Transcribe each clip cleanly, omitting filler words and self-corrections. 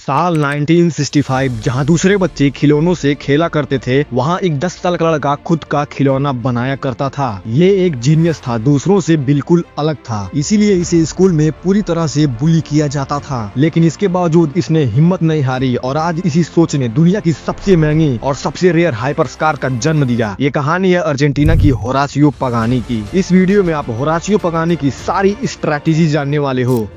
साल 1965 जहां दूसरे बच्चे खिलौनों से खेला करते थे, वहां एक 10 साल का लड़का खुद का खिलौना बनाया करता था। ये एक जीनियस था, दूसरों से बिल्कुल अलग था, इसीलिए इसे स्कूल में पूरी तरह से बुली किया जाता था। लेकिन इसके बावजूद इसने हिम्मत नहीं हारी और आज इसी सोच ने दुनिया की सबसे महंगी और सबसे रेयर हाइपरकार का जन्म दिया। ये कहानी है अर्जेंटीना की होरासियो पगानी की। इस वीडियो में आप होरासियो पगानी की सारी स्ट्रैटेजी जानने वाले हो।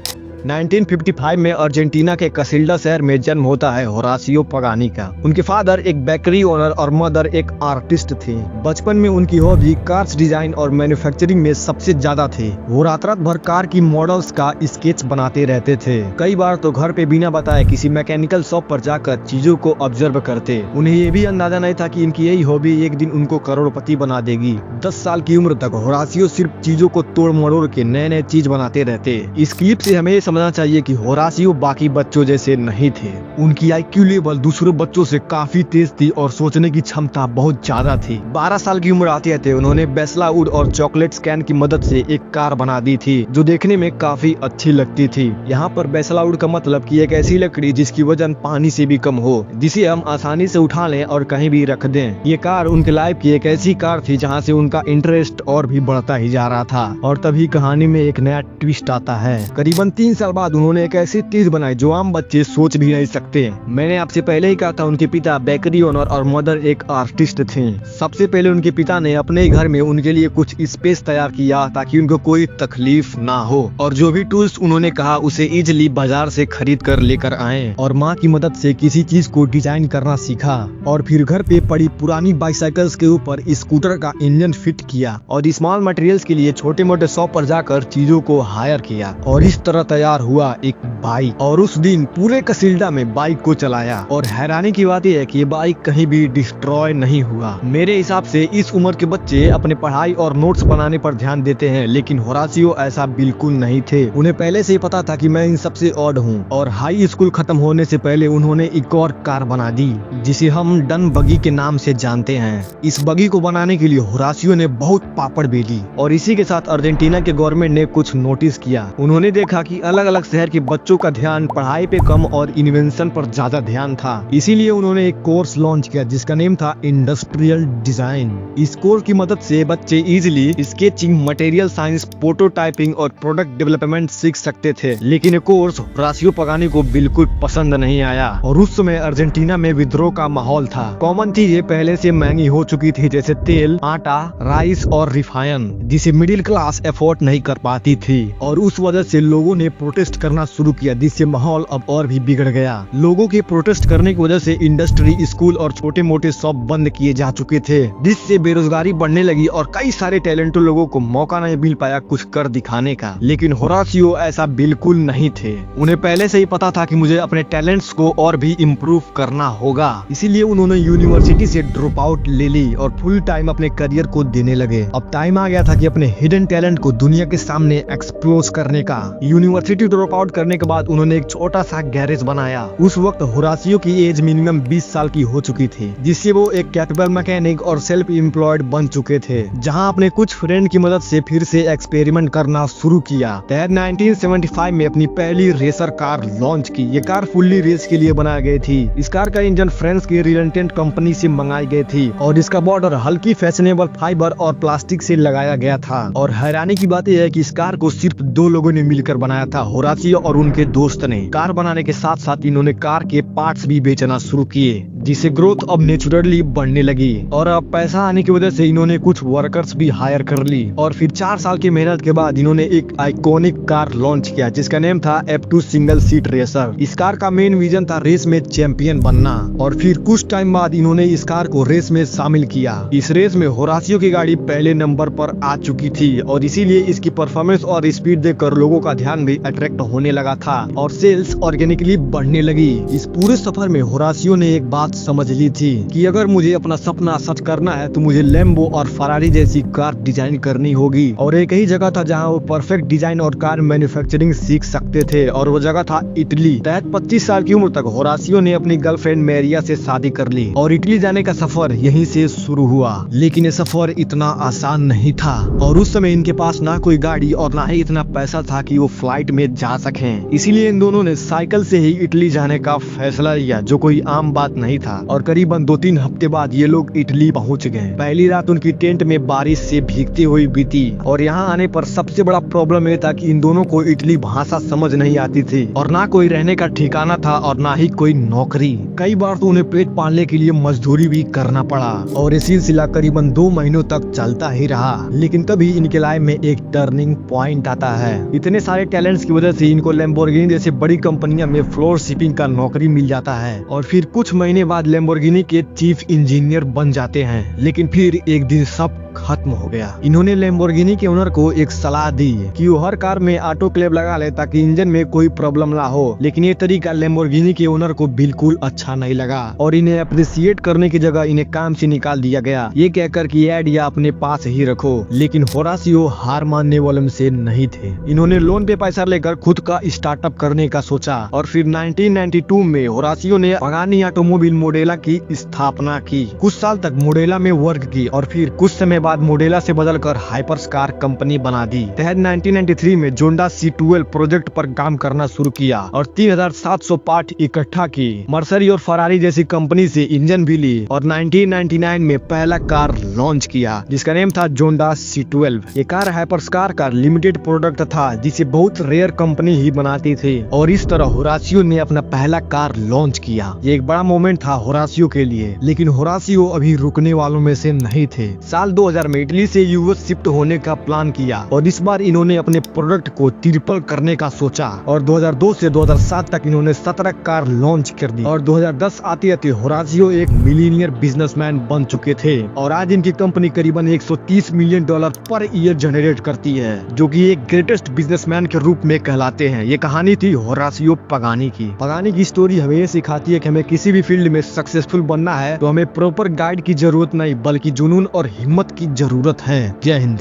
1955 में अर्जेंटीना के कसिल्डा शहर में जन्म होता है होरासियो पगानी का। उनके फादर एक बेकरी ओनर और मदर एक आर्टिस्ट थे। बचपन में उनकी हॉबी कार्स डिजाइन और मैन्युफैक्चरिंग में सबसे ज्यादा थे। वो रात भर कार की मॉडल्स का स्केच बनाते रहते थे। कई बार तो घर पे बिना बताए किसी मैकेनिकल शॉप पर जाकर चीजों को ऑब्जर्व करते। उन्हें ये भी अंदाजा नहीं था कि इनकी यही हॉबी एक दिन उनको करोड़पति बना देगी। 10 साल की उम्र तक होरासियो सिर्फ चीजों को तोड़ मरोड़ के नए नए चीज बनाते रहते। इस क्लिप से हमें समझना चाहिए कि होरासियो बाकी बच्चों जैसे नहीं थे। उनकी IQ लेवल दूसरे बच्चों से काफी तेज थी और सोचने की क्षमता बहुत ज्यादा थी। 12 साल की उम्र आते थे उन्होंने बेसला वुड और चॉकलेट कैन की मदद से एक कार बना दी थी, जो देखने में काफी अच्छी लगती थी। यहाँ पर बेसला वुड का मतलब कि एक ऐसी लकड़ी जिसकी वजन पानी से भी कम हो, जिसे हम आसानी से उठा लें और कहीं भी रख दें। ये कार उनके लाइफ की एक ऐसी कार थी जहाँ से उनका इंटरेस्ट और भी बढ़ता ही जा रहा था। और तभी कहानी में एक नया ट्विस्ट आता है। करीबन 3 साल बाद उन्होंने एक ऐसी चीज बनाई जो आम बच्चे सोच भी नहीं सकते। मैंने आपसे पहले ही कहा था, उनके पिता बेकरी ओनर और मदर एक आर्टिस्ट थे। सबसे पहले उनके पिता ने अपने घर में उनके लिए कुछ स्पेस तैयार किया ताकि उनको कोई तकलीफ ना हो, और जो भी टूल्स उन्होंने कहा उसे इजिली बाजार से खरीद कर लेकर आए। और माँ की मदद से किसी चीज को डिजाइन करना सीखा और फिर घर पे पड़ी पुरानी बाइसाइकिल्स के ऊपर स्कूटर का इंजन फिट किया और स्मॉल मटेरियल्स के लिए छोटे मोटे शॉप पर जाकर चीजों को हायर किया। और इस तरह तैयार हुआ एक बाइक। और उस दिन पूरे कसिल्डा में बाइक को चलाया। और हैरानी की बात यह है कि ये बाइक कहीं भी डिस्ट्रॉय नहीं हुआ। मेरे हिसाब से इस उम्र के बच्चे अपने पढ़ाई और नोट्स बनाने पर ध्यान देते हैं, लेकिन होरासियो ऐसा बिल्कुल नहीं थे। उन्हें पहले से ही पता था कि मैं इन सबसे ऑड हूँ। और हाई स्कूल खत्म होने से पहले उन्होंने एक और कार बना दी, जिसे हम डन बगी के नाम से जानते हैं। इस बगी को बनाने के लिए होरासियो ने बहुत पापड़ बेली। और इसी के साथ अर्जेंटीना के गवर्नमेंट ने कुछ नोटिस किया। उन्होंने देखा कि अलग अलग शहर के बच्चों का ध्यान पढ़ाई पे कम और इन्वेंशन पर ज्यादा ध्यान था। इसीलिए उन्होंने एक कोर्स लॉन्च किया जिसका नेम था इंडस्ट्रियल डिजाइन। इस कोर्स की मदद से बच्चे easily sketching, material science, prototyping और प्रोडक्ट डेवलपमेंट सीख सकते थे। लेकिन ये कोर्स होरासियो पगानी को बिल्कुल पसंद नहीं आया और उस समय अर्जेंटीना में विद्रोह का माहौल था। कॉमन चीजें पहले से महंगी हो चुकी थी, जैसे तेल, आटा, राइस और रिफाइन, जिसे मिडिल क्लास एफोर्ड नहीं कर पाती थी। और उस वजह से लोगों ने प्रोटेस्ट करना शुरू किया, जिससे माहौल अब और भी बिगड़ गया। लोगों के प्रोटेस्ट करने की वजह से इंडस्ट्री, स्कूल और छोटे मोटे शॉप बंद किए जा चुके थे, जिससे बेरोजगारी बढ़ने लगी और कई सारे टैलेंटेड लोगों को मौका नहीं मिल पाया कुछ कर दिखाने का। लेकिन होरासियो ऐसा बिल्कुल नहीं थे। उन्हें पहले से ही पता था कि मुझे अपने टैलेंट्स को और भी इम्प्रूव करना होगा। इसीलिए उन्होंने यूनिवर्सिटी से ड्रॉप आउट ले ली और फुल टाइम अपने करियर को देने लगे। अब टाइम आ गया था कि अपने हिडन टैलेंट को दुनिया के सामने एक्सपोज करने का। यूनिवर्सिटी ड्रॉप आउट करने के बाद उन्होंने एक छोटा सा गैरेज बनाया। उस वक्त होरासियो की एज मिनिमम 20 साल की हो चुकी थी, जिससे वो एक कैपेबल मैकेनिक और सेल्फ एम्प्लॉयड बन चुके थे, जहां अपने कुछ फ्रेंड की मदद से फिर से एक्सपेरिमेंट करना शुरू किया। 1975 में अपनी पहली रेसर कार लॉन्च की। ये कार फुल्ली रेस के लिए बनाई गई थी। इस कार का इंजन फ्रांस की रिलेटेंट कंपनी से मंगाई गई थी और इसका बॉर्डर हल्की फैशनेबल फाइबर और प्लास्टिक से लगाया गया था। और हैरानी की बात यह है कि इस कार को सिर्फ 2 लोगों ने मिलकर बनाया था, होरासियो और उनके दोस्त ने। कार बनाने के साथ साथ इन्होंने कार के पार्ट्स भी बेचना शुरू किए, जिससे ग्रोथ अब नेचुरली बढ़ने लगी। और अब पैसा आने की वजह से इन्होंने कुछ वर्कर्स भी हायर कर ली। और फिर 4 साल की मेहनत के बाद इन्होंने एक आइकॉनिक कार लॉन्च किया जिसका नेम था F2 सिंगल सीट रेसर। इस कार का मेन विजन था रेस में चैंपियन बनना। और फिर कुछ टाइम बाद इन्होंने इस कार को रेस में शामिल किया। इस रेस में होरासियो की गाड़ी पहले नंबर पर आ चुकी थी और इसीलिए इसकी परफॉर्मेंस और स्पीड देखकर लोगों का ध्यान भी अट्रैक्ट होने लगा था और सेल्स ऑर्गेनिकली बढ़ने लगी। इस पूरे सफर में होरासियो ने एक बात समझ ली थी कि अगर मुझे अपना सपना सच करना है तो मुझे लैम्बो और फरारी जैसी कार डिजाइन करनी होगी। और एक ही जगह था जहां वो परफेक्ट डिजाइन और कार मैन्युफैक्चरिंग सीख सकते थे, और वो जगह था इटली। 25 साल की उम्र तक होरासियो ने अपनी गर्लफ्रेंड मैरिया से शादी कर ली और इटली जाने का सफर यहीं से शुरू हुआ। लेकिन ये सफर इतना आसान नहीं था और उस समय इनके पास ना कोई गाड़ी और ना ही इतना पैसा था कि वो फ्लाइट में जा सकें। इसीलिए इन दोनों ने साइकिल से ही इटली जाने का फैसला लिया, जो कोई आम बात नहीं था। और करीबन 2-3 हफ्ते बाद ये लोग इटली पहुंच गए। पहली रात उनकी टेंट में बारिश से भीगती हुई बीती और यहाँ आने पर सबसे बड़ा प्रॉब्लम ये था कि इन दोनों को इटली भाषा समझ नहीं आती थी और ना कोई रहने का ठिकाना था और ना ही कोई नौकरी। कई बार तो उन्हें पेट पालने के लिए मजदूरी भी करना पड़ा और ये सिलसिला करीबन 2 महीनों तक चलता ही रहा। लेकिन तभी इनके लाइफ में एक टर्निंग पॉइंट आता है। इतने सारे टैलेंट्स की वजह से इनको लैम्बोर्गिनी जैसे बड़ी कंपनियों में फ्लोर शिपिंग का नौकरी मिल जाता है और फिर कुछ महीने बाद लैम्बोर्गिनी के चीफ इंजीनियर बन जाते हैं। लेकिन फिर एक दिन सब खत्म हो गया। इन्होंने लैम्बोर्गिनी के ओनर को एक सलाह दी कि वो हर कार में ऑटोक्लेव लगा ले ताकि इंजन में कोई प्रॉब्लम ना हो। लेकिन ये तरीका लैम्बोर्गिनी के ओनर को बिल्कुल अच्छा नहीं लगा और इन्हें अप्रिशिएट करने की जगह इन्हें काम से निकाल दिया गया, ये कहकर कि ये आइडिया अपने पास ही रखो। लेकिन होरासियो हार मानने वालों में से नहीं थे। इन्होंने लोन पे पैसा लेकर खुद का स्टार्टअप करने का सोचा और फिर 1992 में होरासियो ने पगानी ऑटोमोबाइल मॉडेला की स्थापना की। कुछ साल तक मॉडेला में वर्क की और फिर कुछ समय बाद मॉडेला से बदलकर हाइपर्स कार कंपनी बना दी। तहत 1993 में जोंडा C12 प्रोजेक्ट पर काम करना शुरू किया और 3700 पार्ट इकट्ठा की। मर्सरी और फरारी जैसी कंपनी से इंजन भी ली और 1999 में पहला कार लॉन्च किया जिसका नेम था जोंडा C12। ये कार हाइपर्स कार का लिमिटेड प्रोडक्ट था जिसे बहुत रेयर कंपनी ही बनाती थी और इस तरह होरासियो ने अपना पहला कार लॉन्च किया। ये एक बड़ा मोमेंट था होरासियो के लिए। लेकिन होरासियो अभी रुकने वालों में से नहीं थे। साल 2000 में इटली से यूएस शिफ्ट होने का प्लान किया और इस बार इन्होंने अपने प्रोडक्ट को ट्रिपल करने का सोचा और 2002 से 2007 तक इन्होंने 17 कार लॉन्च कर दी और 2010 आते आते होरासियो एक मिलीनियर बिजनेसमैन बन चुके थे और आज इनकी कंपनी करीबन $130 मिलियन पर ईयर जनरेट करती है, जो कि एक ग्रेटेस्ट बिजनेसमैन के रूप में कहलाते हैं। ये कहानी थी होरासियो पगानी की। पगानी की स्टोरी हमें सिखाती है कि हमें किसी भी फील्ड में सक्सेसफुल बनना है तो हमें प्रॉपर गाइड की जरूरत नहीं बल्कि जुनून और हिम्मत की जरूरत है। जय हिंद।